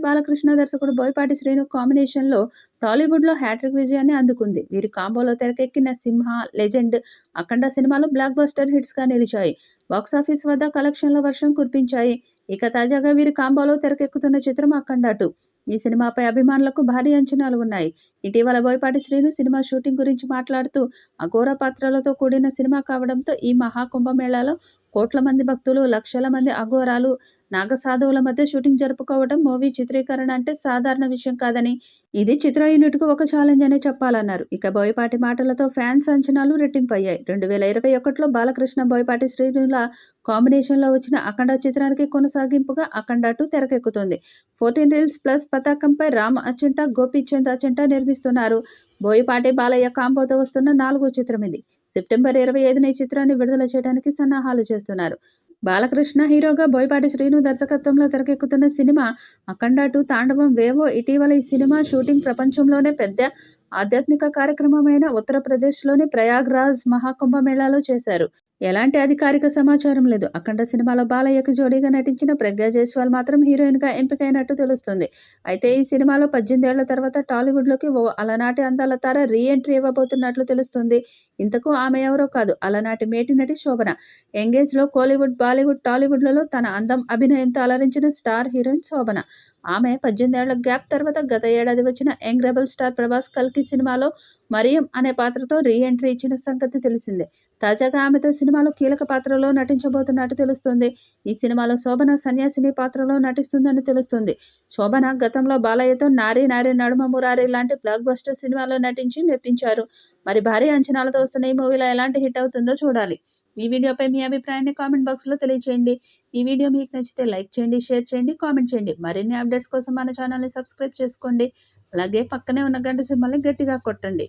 బాలకృష్ణ దర్శకుడు బోయపాటి శ్రీను కాంబినేషన్లో టాలీవుడ్లో హ్యాట్రిక్ విజయాన్ని అందుకుంది. వీరి కాంబోలో తెరకెక్కిన సింహ, లెజెండ్, అఖండ సినిమాలు బ్లాక్ బస్టర్ హిట్స్గా నిలిచాయి. బాక్సాఫీస్ వద్ద కలెక్షన్ల వర్షం కురిపించాయి. ఇక తాజాగా వీరి కాంబోలో తెరకెక్కుతున్న చిత్రం అఖండ 2. ఈ సినిమాపై అభిమానులకు భారీ అంచనాలు ఉన్నాయి. ఇటీవల బోయపాటి శ్రీను సినిమా షూటింగ్ గురించి మాట్లాడుతూ అఘోర పాత్రలతో కూడిన సినిమా కావడంతో ఈ మహాకుంభమేళాలో కోట్ల మంది భక్తులు, లక్షల మంది అఘోరాలు, నాగసాధువుల మధ్య షూటింగ్ జరుపుకోవడం, మూవీ చిత్రీకరణ అంటే సాధారణ విషయం కాదని, ఇది చిత్ర యూనిట్‌కు ఒక ఛాలెంజ్ అనే చెప్పాలన్నారు. ఇక బోయపాటి మాటలతో ఫ్యాన్స్ అంచనాలు రెట్టింపయ్యాయి. 2021లో బాలకృష్ణ, బోయపాటి శ్రీనుల కాంబినేషన్‌లో వచ్చిన అఖండ చిత్రానికి కొనసాగింపుగా అఖండ 2 తెరకెక్కుతుంది. 14 రీల్స్ ప్లస్ పతాకంపై రామ్ అచంట, గోపీచంద్ అచంట నిర్మిస్తున్నారు. బోయపాటి, బాలయ్య కాంబోతో వస్తున్న 4వ చిత్రం ఇది. సెప్టెంబర్ 25న ఈ చిత్రాన్ని విడుదల చేయడానికి సన్నాహాలు చేస్తున్నారు. బాలకృష్ణ హీరోగా, బోయపాటి శ్రీను దర్శకత్వంలో తెరకెక్కుతున్న సినిమా అఖండ 2 తాండవం వేవో. ఇటీవల ఈ సినిమా షూటింగ్ ప్రపంచంలోనే పెద్ద ఆధ్యాత్మిక కార్యక్రమమైన ఉత్తరప్రదేశ్లోని ప్రయాగ్రాజ్ మహాకుంభమేళాలో చేశారు. ఎలాంటి అధికారిక సమాచారం లేదు. అఖండ సినిమాలో బాలయ్యకు జోడీగా నటించిన ప్రజ్ఞా జైస్వాల్ మాత్రం హీరోయిన్గా ఎంపికైనట్టు తెలుస్తుంది. అయితే ఈ సినిమాలో 18 ఏళ్ల తర్వాత టాలీవుడ్లోకి ఓ అలనాటి అందాల తార రీ ఎంట్రీ ఇవ్వబోతున్నట్లు తెలుస్తుంది. ఇంతకు ఆమె ఎవరో కాదు, అలనాటి మేటి నటి శోభన. యంగేజ్లో కోలీవుడ్, బాలీవుడ్, టాలీవుడ్లలో తన అందం, అభినయంతో అలరించిన స్టార్ హీరోయిన్ శోభన. ఆమె 18 ఏళ్ల గ్యాప్ తర్వాత గత ఏడాది వచ్చిన యంగ్ రెబల్ స్టార్ ప్రభాస్ కల్కి సినిమాలో మరియం అనే పాత్రతో రీ ఎంట్రీ ఇచ్చిన సంగతి తెలిసిందే. తాజాగా ఆమెతో సినిమాలో కీలక పాత్రలో నటించబోతున్నట్టు తెలుస్తుంది. ఈ సినిమాలో శోభన సన్యాసిని పాత్రలో నటిస్తుందని తెలుస్తుంది. శోభన గతంలో బాలయ్యతో నారీ నారీ నడుమ మురారి లాంటి బ్లాక్ బస్టర్ సినిమాలో నటించి మెప్పించారు. మరి భారీ అంచనాలతో వస్తున్న ఈ మూవీలో ఎలాంటి హిట్ అవుతుందో చూడాలి. ఈ వీడియోపై మీ అభిప్రాయాన్ని కామెంట్ బాక్స్లో తెలియజేయండి. ఈ వీడియో మీకు నచ్చితే లైక్ చేయండి, షేర్ చేయండి, కామెంట్ చేయండి. మరిన్ని అప్డేట్స్ కోసం మన ఛానల్ని సబ్స్క్రైబ్ చేసుకోండి. అలాగే పక్కనే ఉన్న గంట సింబల్ని గట్టిగా కొట్టండి.